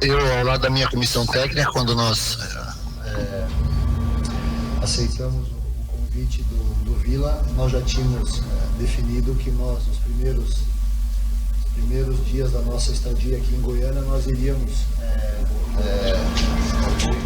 Eu, ao lado da minha comissão técnica, quando nós aceitamos o convite do Vila, nós já tínhamos definido que nós, nos primeiros dias da nossa estadia aqui em Goiânia, nós iríamos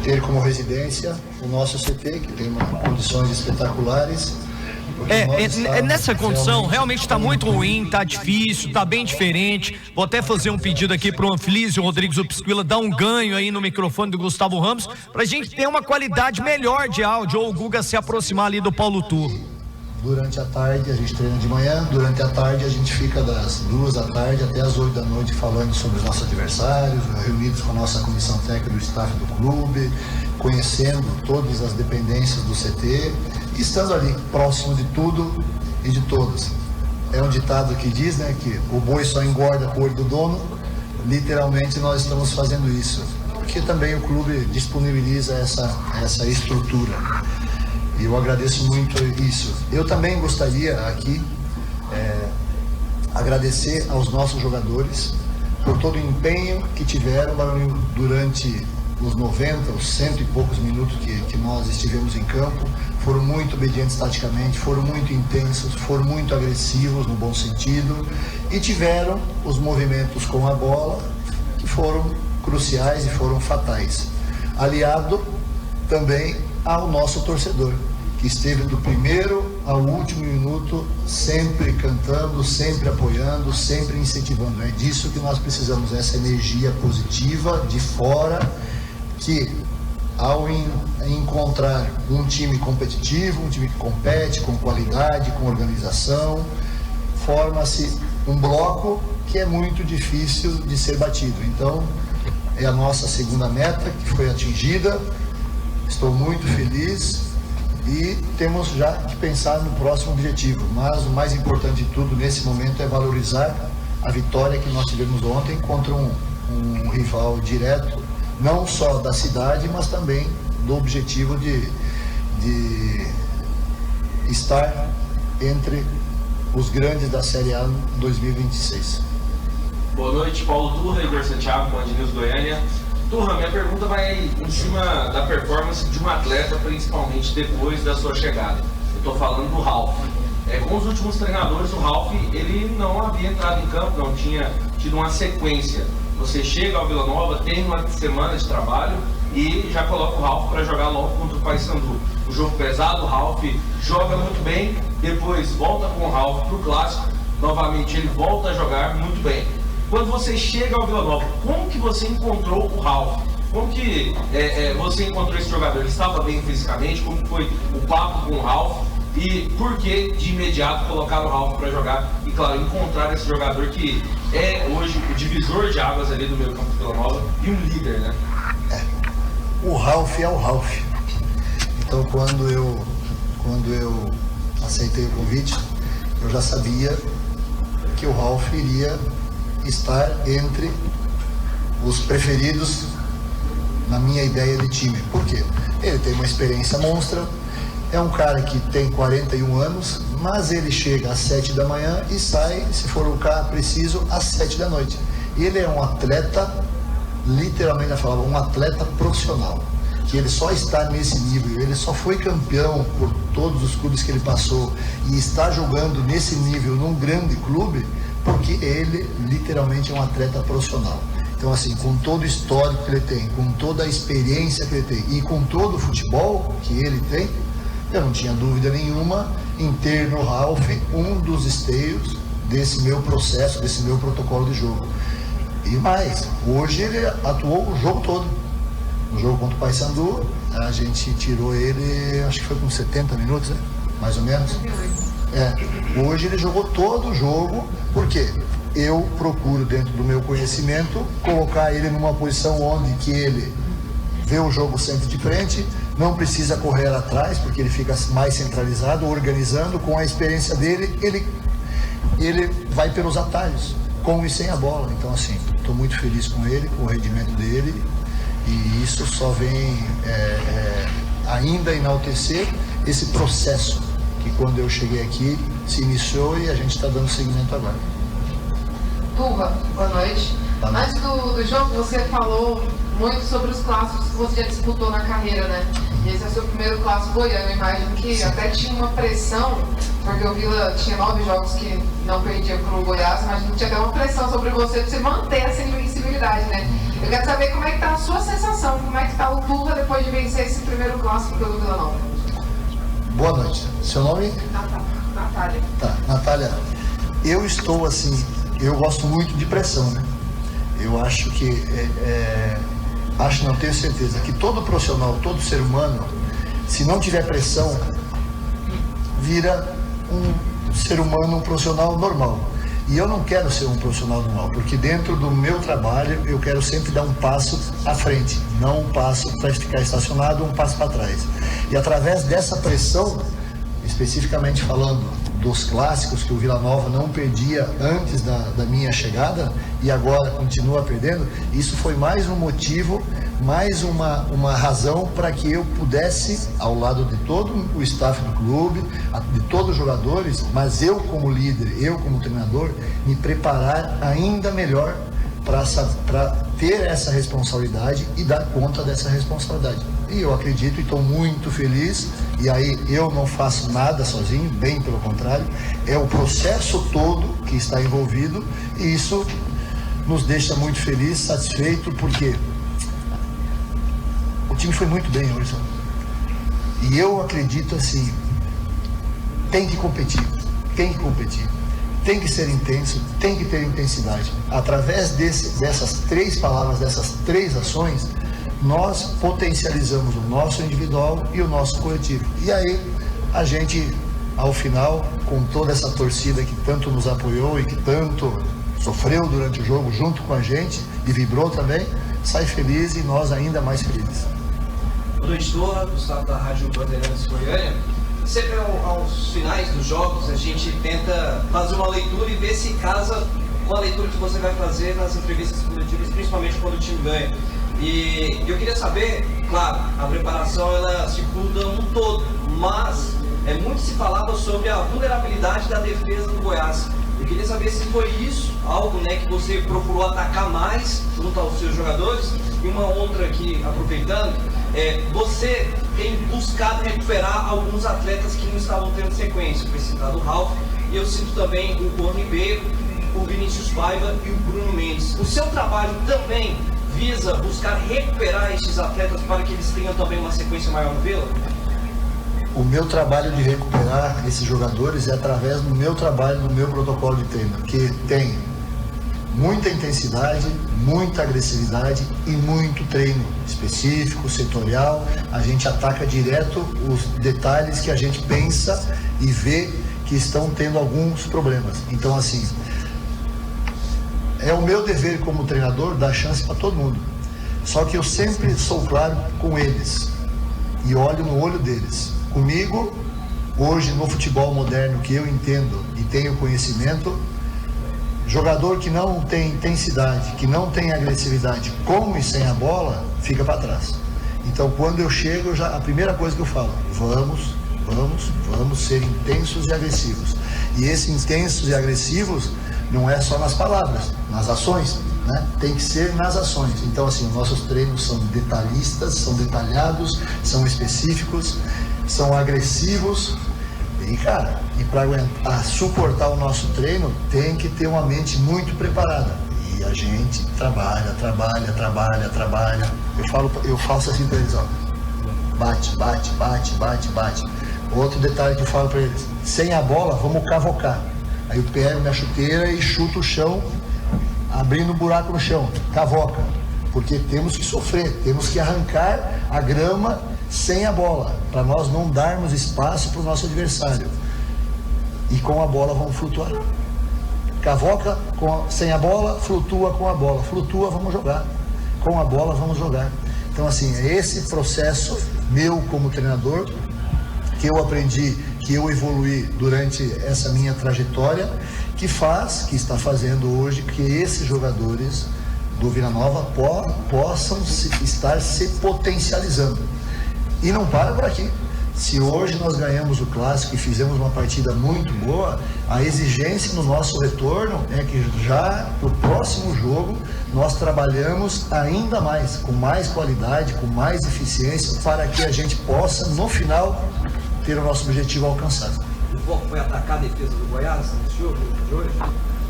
ter como residência o nosso CT, que tem condições espetaculares. Nessa condição realmente está muito ruim, está difícil, está bem diferente. Vou até fazer um pedido aqui para o Anfísio Rodrigues Opsquila dar um ganho aí no microfone do Gustavo Ramos, para a gente ter uma qualidade melhor de áudio, ou o Guga se aproximar ali do Paulo Tur. Durante a tarde a gente treina de manhã, durante a tarde a gente fica das 2 da tarde até as 8 da noite falando sobre os nossos adversários, reunidos com a nossa comissão técnica do staff do clube, conhecendo todas as dependências do CT e estando ali próximo de tudo e de todos. É um ditado que diz, né, que o boi só engorda com o olho do dono. Literalmente nós estamos fazendo isso, porque também o clube disponibiliza essa estrutura. E eu agradeço muito isso. Eu também gostaria aqui agradecer aos nossos jogadores por todo o empenho que tiveram durante os 90, os 100 e poucos minutos que nós estivemos em campo. Foram muito obedientes taticamente, foram muito intensos, foram muito agressivos no bom sentido e tiveram os movimentos com a bola que foram cruciais e foram fatais. Aliado também ao nosso torcedor, que esteve do primeiro ao último minuto sempre cantando, sempre apoiando, sempre incentivando. É disso que nós precisamos, essa energia positiva de fora, que ao encontrar um time competitivo, um time que compete com qualidade, com organização, forma-se um bloco que é muito difícil de ser batido. Então, é a nossa segunda meta que foi atingida. Estou muito feliz e temos já que pensar no próximo objetivo, mas o mais importante de tudo nesse momento é valorizar a vitória que nós tivemos ontem contra um rival direto, não só da cidade, mas também do objetivo de estar entre os grandes da Série A 2026. Boa noite, Paulo Turra, Igor Santiago, Band News Goiânia. Turra, minha pergunta vai em cima da performance de um atleta, principalmente depois da sua chegada. Eu estou falando do Ralf. Com os últimos treinadores, o Ralf ele não havia entrado em campo, não tinha tido uma sequência. Você chega ao Vila Nova, tem uma semana de trabalho e já coloca o Ralf para jogar logo contra o Paysandu. O jogo pesado, o Ralf joga muito bem, depois volta com o Ralf para o Clássico, novamente ele volta a jogar muito bem. Quando você chega ao Vila Nova, como que você encontrou o Ralf? Como que você encontrou esse jogador? Ele estava bem fisicamente? Como foi o papo com o Ralf? E por que de imediato colocar o Ralf para jogar? E claro, encontrar esse jogador que é hoje o divisor de águas ali do meio campo do Vila Nova e um líder, né? O Ralf é o Ralf. Então quando eu aceitei o convite, eu já sabia que o Ralf iria estar entre os preferidos na minha ideia de time. Por quê? Ele tem uma experiência monstra, é um cara que tem 41 anos, mas ele chega às 7 da manhã e sai, se for o caso preciso, às 7 da noite. Ele é um atleta, literalmente eu falava, um atleta profissional, que ele só está nesse nível, ele só foi campeão por todos os clubes que ele passou e está jogando nesse nível num grande clube, porque ele literalmente é um atleta profissional. Então assim, com todo o histórico que ele tem, com toda a experiência que ele tem e com todo o futebol que ele tem, eu não tinha dúvida nenhuma em ter no Ralf um dos esteios desse meu processo, desse meu protocolo de jogo. E mais, hoje ele atuou o jogo todo. No jogo contra o Paysandu, a gente tirou ele, acho que foi com 70 minutos, né? Mais ou menos. Hoje ele jogou todo o jogo, porque eu procuro, dentro do meu conhecimento, colocar ele numa posição onde que ele vê o jogo sempre de frente, não precisa correr atrás, porque ele fica mais centralizado, organizando. Com a experiência dele, ele vai pelos atalhos, com e sem a bola. Então assim, estou muito feliz com ele, com o rendimento dele, e isso só vem ainda enaltecer esse processo que quando eu cheguei aqui se iniciou e a gente está dando seguimento agora. Turra, boa noite. Antes do jogo, você falou muito sobre os clássicos que você já disputou na carreira, né? E esse é o seu primeiro clássico goiano. Eu imagino que Sim. até tinha uma pressão, porque o Vila tinha 9 jogos que não perdia para o Goiás, mas tinha até uma pressão sobre você de você manter essa invencibilidade, né? Eu quero saber como é que tá a sua sensação, como é que tá o Turra depois de vencer esse primeiro clássico pelo Vila Nova. Boa noite. Seu nome? Natália. Tá, Natália. Eu estou assim, eu gosto muito de pressão, né? Eu acho que, não tenho certeza, que todo profissional, todo ser humano, se não tiver pressão, vira um ser humano, um profissional normal. E eu não quero ser um profissional normal, porque dentro do meu trabalho eu quero sempre dar um passo à frente, não um passo para ficar estacionado, um passo para trás. E através dessa pressão, especificamente falando dos clássicos que o Vila Nova não perdia antes da minha chegada e agora continua perdendo, isso foi mais um motivo, mais uma razão para que eu pudesse, ao lado de todo o staff do clube, de todos os jogadores, mas eu como líder, eu como treinador, me preparar ainda melhor para ter essa responsabilidade e dar conta dessa responsabilidade. E eu acredito e estou muito feliz, e aí eu não faço nada sozinho, bem pelo contrário, é o processo todo que está envolvido, e isso nos deixa muito feliz, satisfeito, porque o time foi muito bem hoje. E eu acredito assim, tem que competir, tem que ser intenso, tem que ter intensidade. Através dessas 3 palavras, dessas 3 ações, nós potencializamos o nosso individual e o nosso coletivo. E aí, a gente, ao final, com toda essa torcida que tanto nos apoiou e que tanto sofreu durante o jogo junto com a gente e vibrou também, sai feliz e nós ainda mais felizes. Boa noite, Gustavo da Rádio Bandeirantes Goiânia. Sempre aos finais dos jogos a gente tenta fazer uma leitura e ver se casa com a leitura que você vai fazer nas entrevistas coletivas, principalmente quando o time ganha. E eu queria saber, claro, a preparação ela se gruda um todo, mas muito se falava sobre a vulnerabilidade da defesa do Goiás. Eu queria saber se foi isso, algo que você procurou atacar mais junto aos seus jogadores. E uma outra aqui, aproveitando, você tem buscado recuperar alguns atletas que não estavam tendo sequência. Foi citado o Ralf, e eu cito também o Juan Ribeiro, o Vinícius Paiva e o Bruno Mendes. O seu trabalho também visa buscar recuperar esses atletas para que eles tenham também uma sequência maior no Vila? O meu trabalho de recuperar esses jogadores é através do meu trabalho, do meu protocolo de treino, que tem muita intensidade, muita agressividade e muito treino específico, setorial. A gente ataca direto os detalhes que a gente pensa e vê que estão tendo alguns problemas. Então, assim, é o meu dever como treinador dar chance para todo mundo. Só que eu sempre sou claro com eles e olho no olho deles. Comigo, hoje no futebol moderno que eu entendo e tenho conhecimento, jogador que não tem intensidade, que não tem agressividade com e sem a bola, fica para trás. Então, quando eu chego, a primeira coisa que eu falo, vamos ser intensos e agressivos. E esses intensos e agressivos não é só nas palavras, nas ações, né? Tem que ser nas ações. Então, assim, os nossos treinos são detalhistas, são detalhados, são específicos, são agressivos. E, cara, para suportar o nosso treino, tem que ter uma mente muito preparada. E a gente trabalha. Eu faço assim para eles, ó. Bate. Outro detalhe que eu falo para eles, sem a bola, vamos cavocar. Aí eu pego minha chuteira e chuto o chão, abrindo um buraco no chão, cavoca. Porque temos que sofrer, temos que arrancar a grama sem a bola, para nós não darmos espaço para o nosso adversário. E com a bola vamos flutuar. Cavoca sem a bola, flutua com a bola. Flutua, vamos jogar. Com a bola, vamos jogar. Então, assim, é esse processo meu como treinador, que eu aprendi, que eu evoluí durante essa minha trajetória, que está fazendo hoje que esses jogadores do Vila Nova possam estar se potencializando. E não para por aqui. Se hoje nós ganhamos o Clássico e fizemos uma partida muito boa, a exigência no nosso retorno é que já no próximo jogo nós trabalhamos ainda mais, com mais qualidade, com mais eficiência, para que a gente possa, no final, ter o nosso objetivo alcançado. O foco foi atacar a defesa do Goiás nesse jogo de hoje?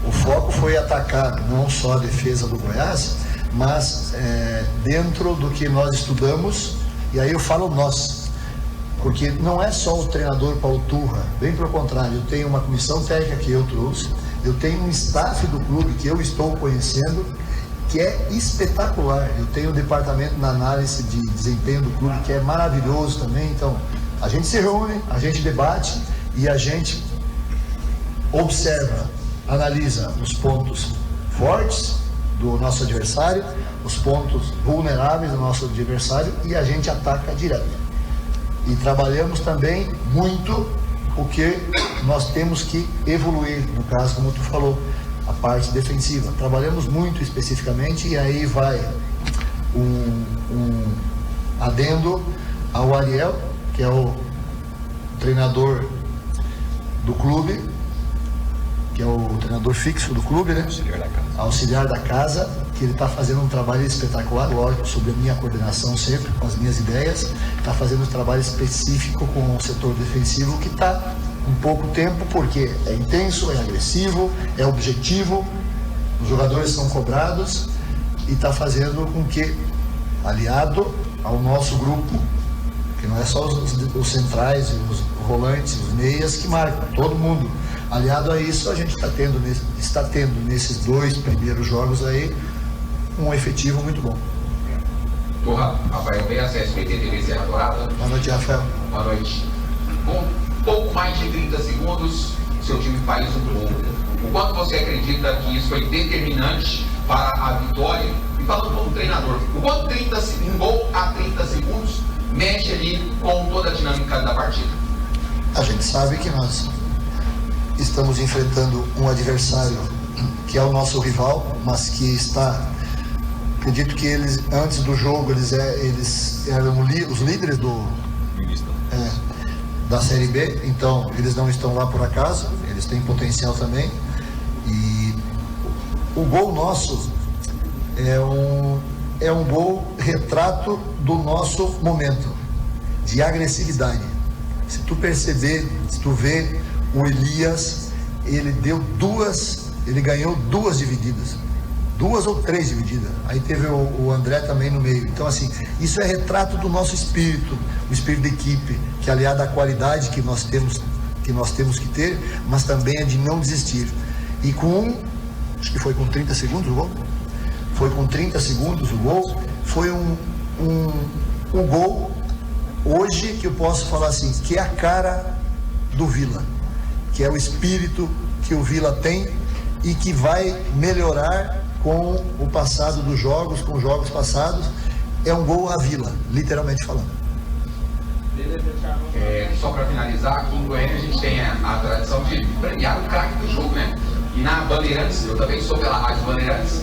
O foco foi atacar não só a defesa do Goiás, mas dentro do que nós estudamos, e aí eu falo nós, porque não é só o treinador Paulo Turra, bem pelo contrário, eu tenho uma comissão técnica que eu trouxe, eu tenho um staff do clube que eu estou conhecendo, que é espetacular, eu tenho um departamento na análise de desempenho do clube que é maravilhoso também, então a gente se reúne, a gente debate e a gente observa, analisa os pontos fortes do nosso adversário, os pontos vulneráveis do nosso adversário e a gente ataca direto. E trabalhamos também muito o que nós temos que evoluir, no caso, como tu falou, a parte defensiva. Trabalhamos muito especificamente e aí vai um adendo ao Ariel, que é o treinador do clube, que é o treinador fixo do clube, né? Auxiliar da casa, que ele está fazendo um trabalho espetacular, lógico, sob a minha coordenação sempre, com as minhas ideias, está fazendo um trabalho específico com o setor defensivo, que está um pouco tempo, porque é intenso, é agressivo, é objetivo, os jogadores são cobrados, e está fazendo com que, aliado ao nosso grupo, que não é só os centrais, os volantes, os meias que marcam, todo mundo. Aliado a isso, a gente está tendo nesses 2 primeiros jogos aí um efetivo muito bom. Turra, Rafael Meia, CSBT TV Serra Dourada. Boa noite, Rafael. Boa noite. Com pouco mais de 30 segundos, seu time faz um gol. O quanto você acredita que isso foi determinante para a vitória? E falando como treinador, o quanto um gol a 30 segundos mexe ali com toda a dinâmica da partida? A gente sabe que nós estamos enfrentando um adversário que é o nosso rival, mas que está, acredito que eles, antes do jogo, eles eram os líderes da Série B, então eles não estão lá por acaso, eles têm potencial também, e o gol nosso é um gol retrato do nosso momento, de agressividade. Se tu perceber, se tu ver o Elias, ele ganhou 2 divididas, 2 ou 3 divididas, aí teve o André também no meio, então assim, isso é retrato do nosso espírito, o espírito da equipe, que aliado à qualidade que nós temos que ter, mas também é de não desistir, e acho que foi com 30 segundos o gol, foi um gol, hoje que eu posso falar assim, que é a cara do Vila, que é o espírito que o Vila tem e que vai melhorar com o passado dos jogos, com os jogos passados. É um gol à Vila, literalmente falando. Só para finalizar, aqui em Goiânia a gente tem a tradição de premiar o craque do jogo, né? E na Bandeirantes, eu também sou pela Rádio Bandeirantes,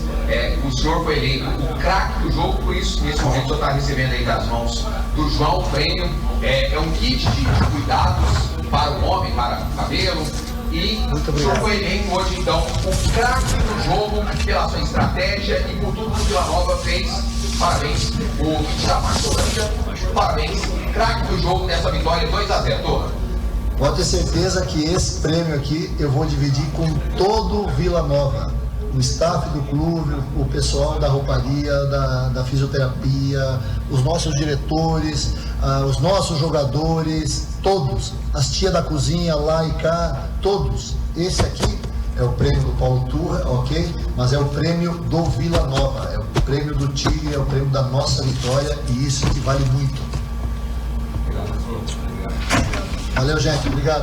o senhor foi eleito o craque do jogo, por isso, nesse momento, o senhor está recebendo aí das mãos do João o prêmio. É um kit de cuidados para o homem, para o cabelo. E o senhor foi eleito hoje, então, o craque do jogo pela sua estratégia e por tudo que o Vila Nova fez. Parabéns, o kit da Marcolândia. Parabéns, craque do jogo nessa vitória 2-0, Turra. Pode ter certeza que esse prêmio aqui eu vou dividir com todo o Vila Nova, o staff do clube, o pessoal da rouparia, da fisioterapia, os nossos diretores, os nossos jogadores, todos, as tias da cozinha lá e cá, todos. Esse aqui é o prêmio do Paulo Turra, ok? Mas é o prêmio do Vila Nova, é o prêmio do Tigre, é o prêmio da nossa vitória, e isso que vale muito. Valeu, gente. Obrigado.